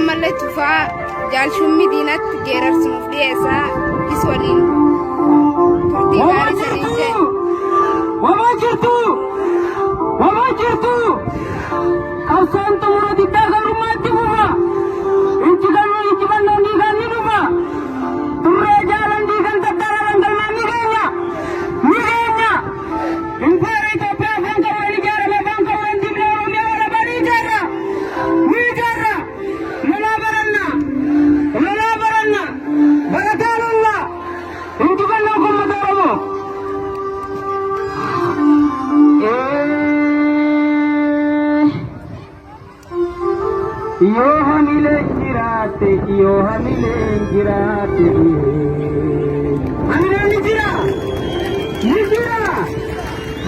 ammallee tufaa jaalshummi diinatti geerarsuuf dhiyeessaa is waliin turtii gaarii sanii jee. Wamaa jirtu qabsoon xumura diddaa garummaatti fufa injifannoo dhiigaan ni dhufa turree jaalan dhiigan tattaararan galmaan ni keenya infaara Itoophiyaa afaan qabuun ijaarame afaan qabuun dibnee Oromiyaa warra badii ijaarra ni ijaarra lolaa baranna barataa lolla injifannoo uummata Oromoo. Yoo hamileen jiraate hamileen ni jira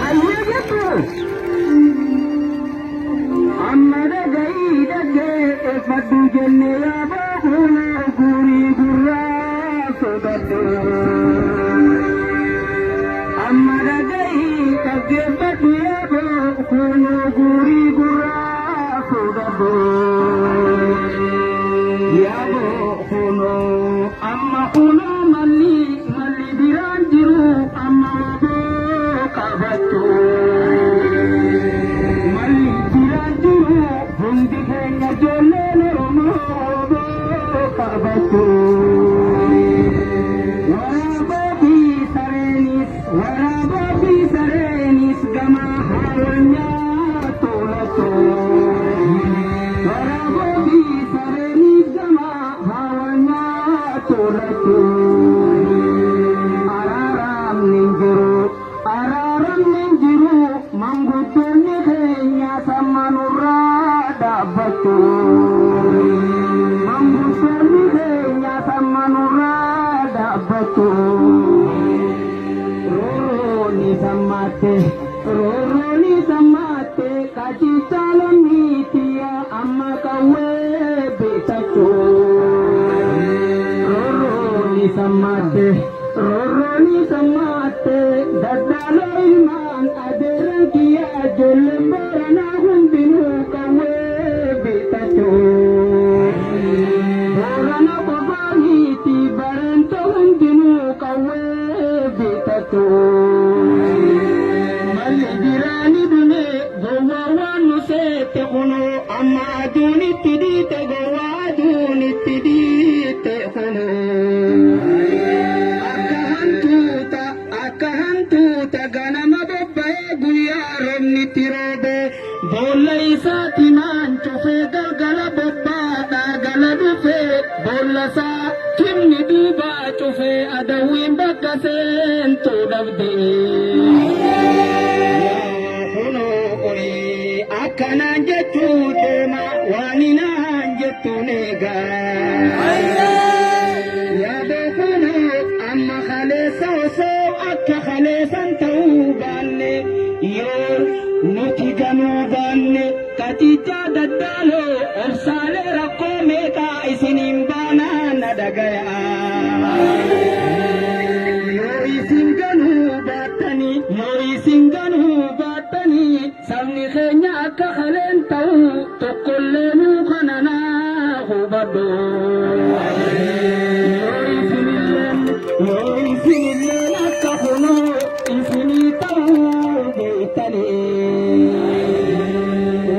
hayyee jettu amma dhagee faddu jenne yaaboo kunoo gurii gurraa sodaadde amma dhagee faddu yaaboo kunoo gurii gurraa sodaadde. Amma kuno malli biraan jiru amma oboo qabatu malli biraan jiru hundi keenya ijoolleen Oromoo oboo qabatu waraaboo fi sareenis gama hawwanyaa tolatu. Araram ninjiru manguddonni keenya sammanurraa dhaabbatu manguddonni keenya sammanurraa dhaabbatu roorrooni sammaate kachichaalonni tiyya amma qawwee beekatu roorrooni sammaate daddaaloo ilmaan adeeran kiyya ijoolleen booranaa hundinuu qawwee bitatu boorana qofaaniiti bareento hundinuu qawwee bitatu malli jiraani dhume gowwaa waan nu seette kunoo amma aduunitti dhiite gowwaa aduunitti dhiite kunoo. Ganama bobba'ee guyyaa roobni itti roobe boolla isaati naan cufee galgala bobbaadhaa gala dhufee boolla isaa kimni duubaa cufee adawwiin bakka seentuu dhabdee. Kunoo akkanaan jechuu deema waan inaan jettuun eegaa. Yaadoo kunoo amma kaleessa osoo akka kaleessan ta'uu baanne yoo nuti ganuu baanne katicha daddaaloo obsaalee rakkoo meeqaa isiniin baanaa na dhagayaa. Yoo isin ganuu baattanii sabni keenya akka kaleen ta'uu tokkollee nuu kana naa hubadhu. Yoo isinilleen akka kunoo isinii ta'uu beektanii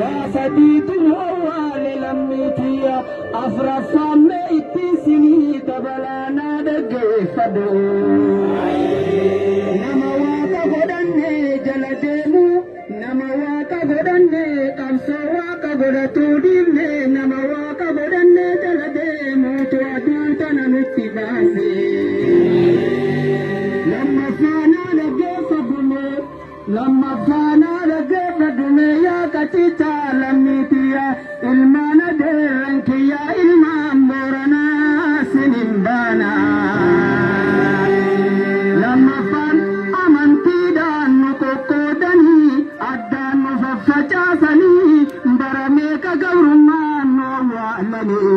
waa sadiitu waale lammiitiyya afuraffaammee itti isinii dabalaanaa dhaggeeffadhu. Nama waaqa godhannee jala deemu nama waaqa godhannee qabsoo waaqa godhatuu dhiifne nama waaqa godhannee jala deemuutu aduu tana nutti baase. Lamma faana dhaggeeffadhume yaa kachicha lammiitiyya ilmaan adeeran kiyya ilmaan booranaa sinin baana. Lammaffaan amantiidhaan nu qoqqoodanii addaan nu faffacaasanii bara meeqa gabrummaan nu awwaalanii.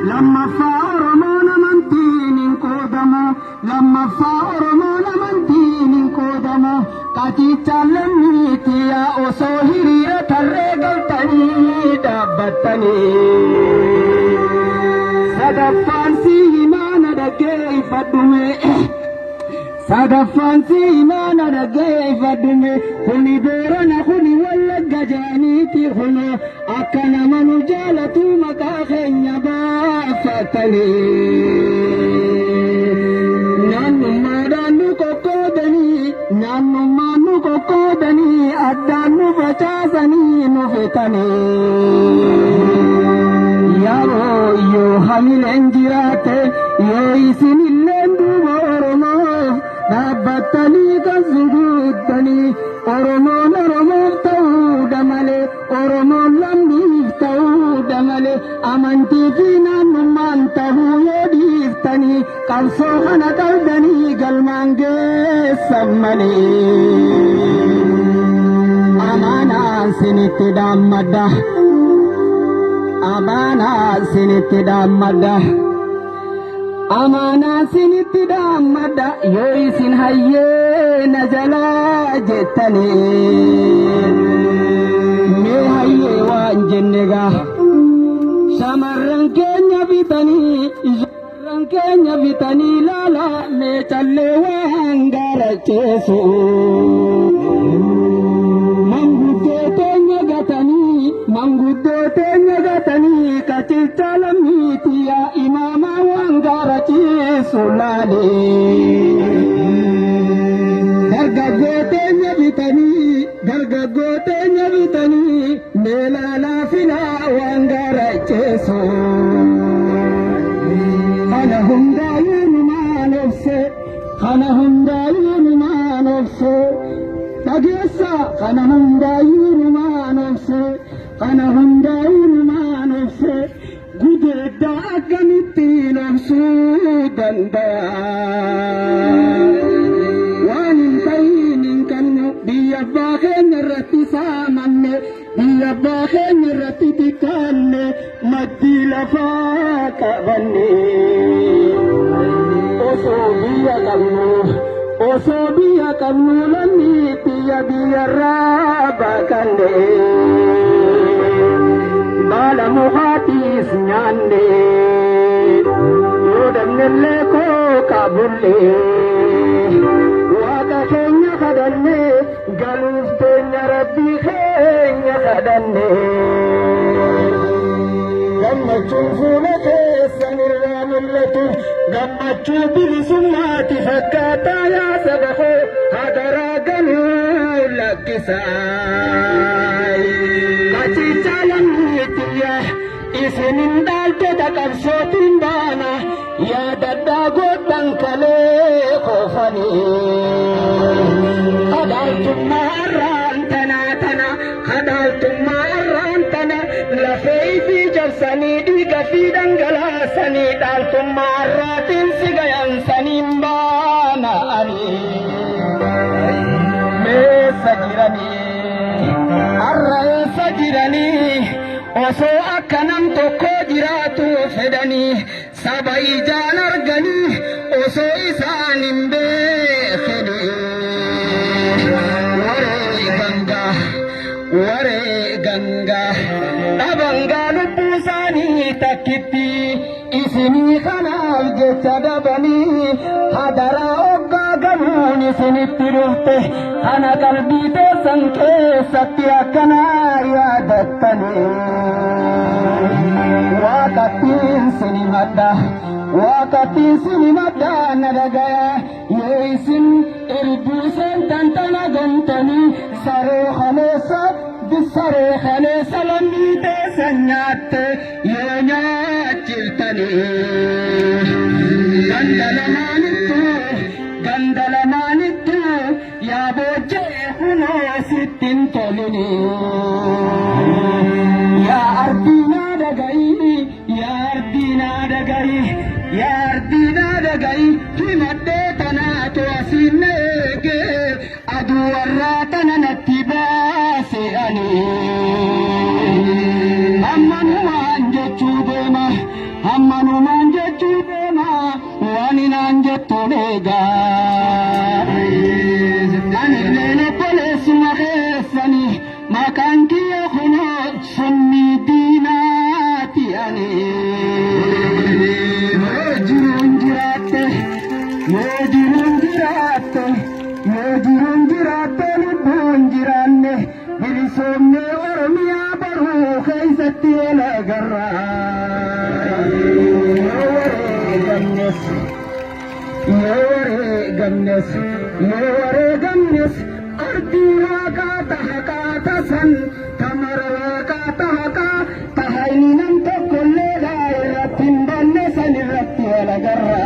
Lammaffaa Oromoon amantiin hin qoodamu lammaffaa Oromoon amantiin hin qoodamu katicha lammiitiyya osoo hiriira tarree galtanii dhaabbatu. jattani sadafansi imana dagay fadume sadafansi imana dagay fadume kuni berana kuni wala gajani ti khuno akana manu jalatu maka khenya ba fatani nanu madanu kokodani nanu manu kokodani adanu bachasani no fetani yaro yo hamilen jirate yo isinilen dubormo nabatani kasudani oromo oromo taudamale oromo lamni taudamale amanti fina numantahu yodiftani kalso hana kaldani galmange sammale amana siniti damada amana siniti damada amana siniti damada yo isin hayye najala jettani me hayye waan jennega shamarran keenya bitani lala me challe waan garacheesu manguddote nyagatani kachichalam mitiya imama wangarachi sulale dargagote nyabitani melala fila wangarachi su khana hundayun manofse tagesa khana hundayun manofse kana hundayun manofse gudeda aganitti nafsu dandaya wanin tayinin kannu biya baakenya irratti saamanne biya baakenya irratti tikkanne maddi lafaa qabanne osoo biyya qabnu lammi biyyarraa baqanne bala muhatis nyanne yodamnelle ko kabulle wada kenya kadanne galuf tenya rabbi kenya kadanne gammachuun fuula keessanirraa mul'atu gammachuu bilisummaati fakkaataa yaa saba koo hadaraa ganuu lakkisaa kachicha lammiitiyya isinin dhaaltota qabsootiin baana yaadadhaa godhan kalee koofanii kadaaltummaa arraan tana lafee fi jabsanii dhiiga fi dhangalaasanii dhaaltummaa arraatiin si gayansaniin baana'anii meessa jiranii arra eessa jiranii osoo akka nam tokko jiraatu fedhanii saba ijaan arganii osoo isaan hin beekanii waree gangaa dhabangaa lubbuu isaanii takkitti isinii kanaaf jecha dabanii hadaraa oggaa galuun isinitti dhufte kana qalbii teessan keessatti akkanaa yaadattanii waaqattiin sinimadda na dhagaya yoo isin irbuu seentan tana gamtanii saree kaleessa lammii teessan nyaatte yoo nyaachiltanii ganda lamaanittu yaa boochee hunoo sittin tolini yaa ardiinaa dhagayi himadhee tanaatu asiin eegee aduu warraa tana natti baase ani hammanumaan jechuu deema waan inaan jettuun eegaa anillee obboleessuma keessanii maqaan kiyya kunoo sunnii diinaa keessatti wal agarra yoo wareegamnes ardii waaqaa taha san tamara waaqaa taha inni nam tokkolleedha irratti hin banne san irratti wal agarra.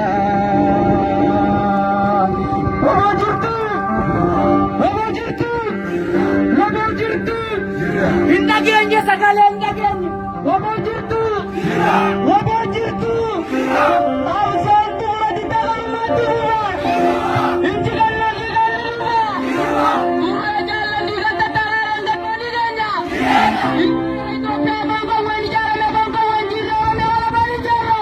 Indageenye sagalee indageenye waboo jirtu absaan tummati taa'amatti inji galladhi urree jaalladhi ganda taa'aan gannoo dhigeenya Itoophiyaa gongoowwan ijaarame gongoowwan jirre oromiyaa walabaan ijaarra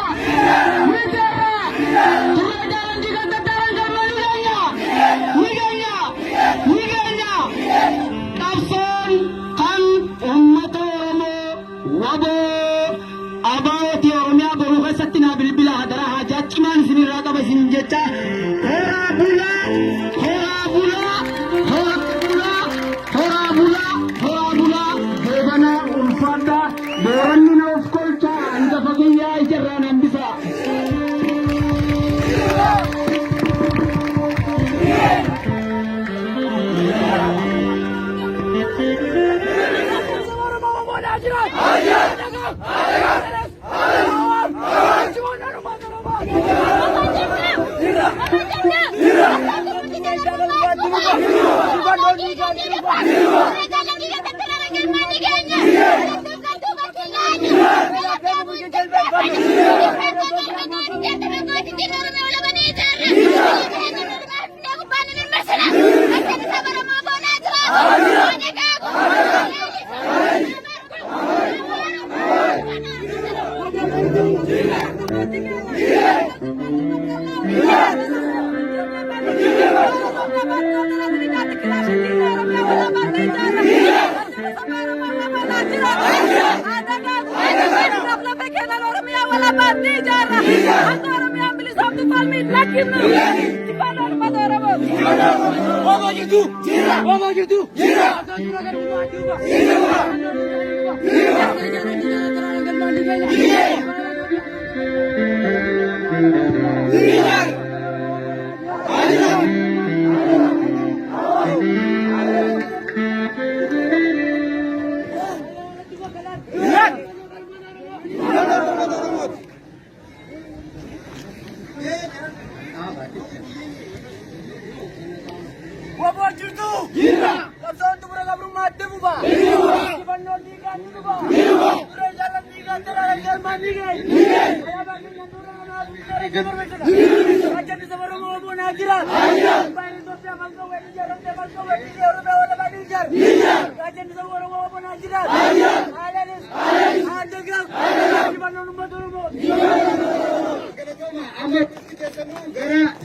urree jaalladhi ganda taa'aan gannoo dhigeenya qabsoon kan ummata oromoo waboo abaa'ooti oromiyaa boruu keessatti naa bilbila hadaraa hajaa cimaan isinirraa qaba isin jecha horaa bulaa deebanaa ulfaadhaa booranni na of kolchaa hangafa guyyaa ijarraan hambisa.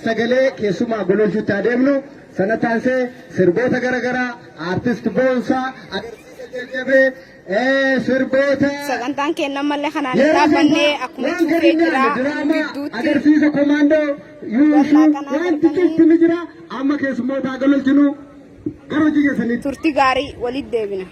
sagalee keessumaa gololchuutti adeemnu sana taasisee sirboota garaagaraa aartist boonsaa agarsiisa jajjabee sirboota sagantaan kennan mallee kanaan dhaabannee akkuma cufee jira gidduutti agarsiisa komaandoo yuushuu wanti cufti ni jira amma keessummoota gololchinu gara hojii keessanitti turtii gaarii walitti deebina.